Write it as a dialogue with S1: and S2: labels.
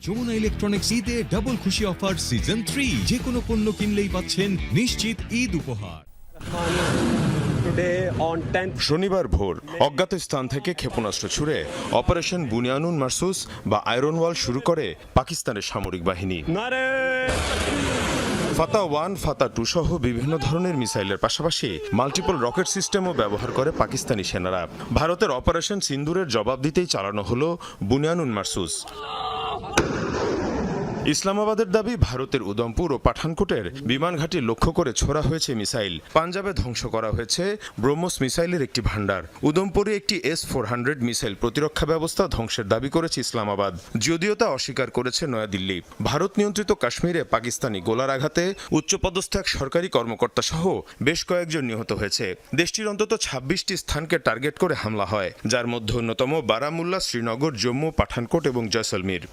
S1: Jamuna electronics ঈদে double খুশি offer season 3, যে কোনো পণ্য কিনলেই পাচ্ছেন নিশ্চিত ঈদ উপহার।
S2: শনিবার ভোর অজ্ঞাত স্থান থেকে ক্ষেপণাস্ত্র ছুড়ে অপারেশন বুনিয়ানুন মারসুস বা আয়রন ওয়াল শুরু করে পাকিস্তানের সামরিক বাহিনী। ফাতা 1, ফাতা 2 সহ বিভিন্ন ধরনের মিসাইলের পাশাপাশি মাল্টিপল রকেট সিস্টেমও ব্যবহার করে পাকিস্তানি সেনারা। ভারতের অপারেশন সিন্দুরের জবাব দিতেই চালানো হলো বুনিয়ানুন মারসুস। ইসলামাবাদের দাবি, ভারতের উদমপুর ও পাঠানকোটের বিমান ঘাঁটি লক্ষ্য করে ছোড়া হয়েছে মিসাইল। পাঞ্জাবে ধ্বংস করা হয়েছে ব্রহ্মস মিসাইলের একটি ভান্ডার। উদমপুরে একটি S-400 মিসাইল প্রতিরক্ষা ব্যবস্থা ধ্বংসের দাবি করেছে ইসলামাবাদ, যদিও তা অস্বীকার করেছে নয়াদিল্লি। ভারত নিয়ন্ত্রিত কাশ্মীরে পাকিস্তানি গোলার আঘাতে উচ্চপদস্থ এক সরকারি কর্মকর্তা সহ বেশ কয়েকজন নিহত হয়েছে। দেশটির অন্তত 26টি স্থানকে টার্গেট করে হামলা হয়, যার মধ্যে অন্যতম বারামুল্লা, শ্রীনগর, জম্মু, পাঠানকোট এবং জয়সলমীর।